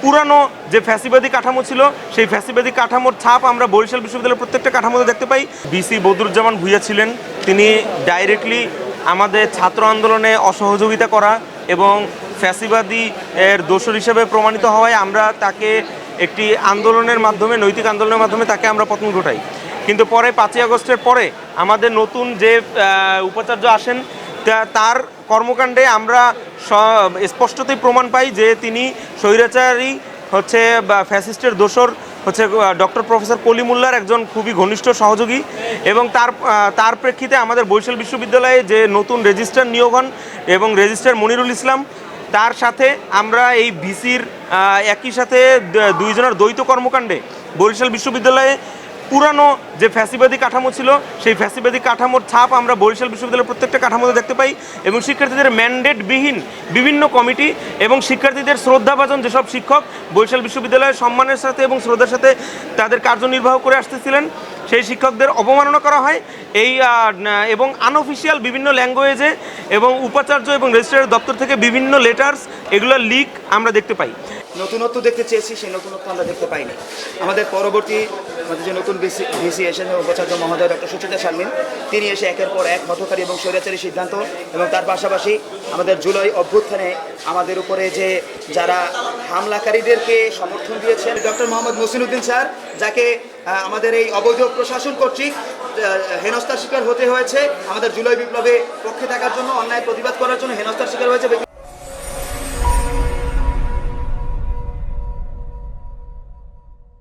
পুরানো যে ফ্যাসিবাদী কাঠামো ছিল সেই ফ্যাসিবাদী কাঠামোর ছাপ আমরা বরিশাল বিশ্ববিদ্যালয়ের প্রত্যেকটা কাঠামোতে দেখতে পাই। বিসি বদরুজ্জামান ভূঁইয়া ছিলেন, তিনি ডাইরেক্টলি আমাদের ছাত্র আন্দোলনে অসহযোগিতা করা এবং ফ্যাসিবাদী এর দোষর হিসেবে প্রমাণিত হওয়ায় আমরা তাকে একটি আন্দোলনের মাধ্যমে, নৈতিক আন্দোলনের মাধ্যমে তাকে আমরা পতন ঘটাই। কিন্তু পরে 5ই আগস্টের পরে আমাদের নতুন যে উপাচার্য আসেন, তার কর্মকাণ্ডে আমরা স্পষ্টতই প্রমাণ পাই যে তিনি স্বৈরাচারী হচ্ছে বা ফ্যাসিস্টের দোসর হচ্ছে ডক্টর প্রফেসর কলিমুল্লার একজন খুবই ঘনিষ্ঠ সহযোগী। এবং তার প্রেক্ষিতে আমাদের বরিশাল বিশ্ববিদ্যালয়ে যে নতুন রেজিস্ট্রার নিয়োগ হন এবং রেজিস্ট্রার মনিরুল ইসলাম, তার সাথে আমরা এই ভিসির একই সাথে দুইজনের দ্বৈত কর্মকাণ্ডে বরিশাল বিশ্ববিদ্যালয়ে পুরানো যে ফ্যাসিবাদী কাঠামো ছিল সেই ফ্যাসিবাদী কাঠামোর ছাপ আমরা বরিশাল বিশ্ববিদ্যালয়ের প্রত্যেকটা কাঠামোতে দেখতে পাই। এবং শিক্ষার্থীদের ম্যান্ডেটবিহীন বিভিন্ন কমিটি এবং শিক্ষার্থীদের শ্রদ্ধাভাজন যেসব শিক্ষক বরিশাল বিশ্ববিদ্যালয়ের সম্মানের সাথে এবং শ্রদ্ধার সাথে তাদের কার্যনির্বাহ করে আসতেছিলেন, সেই শিক্ষকদের অবমাননা করা হয় এবং আনঅফিসিয়াল বিভিন্ন ল্যাঙ্গুয়েজে এবং উপাচার্য এবং রেজিস্ট্রারের দপ্তর থেকে বিভিন্ন লেটার্স, এগুলোর লিক আমরা দেখতে পাই। নতুনত্ব দেখতে চেয়েছি, সেই নতুনত্ব আমরা দেখতে পাইনি। আমাদের পরবর্তী যে নতুন ভিসি এসেছেন উপাচার্য মহোদয় ডক্টর সুচিতা শারমিন, তিনি এসে একের পর এক হঠকারী এবং স্বৈরাচারী সিদ্ধান্ত এবং তার পাশাপাশি আমাদের জুলাই অভ্যুত্থানে আমাদের উপরে যে যারা হামলাকারীদেরকে সমর্থন দিয়েছেন, ডক্টর মোহাম্মদ মহসিন স্যার, যাকে আমাদের এই অবৈধ প্রশাসন কর্তৃক হেনস্থার শিকার হতে হয়েছে, আমাদের জুলাই বিপ্লবে পক্ষে থাকার জন্য, অন্যায় প্রতিবাদ করার জন্য হেনস্থার শিকার হয়েছে।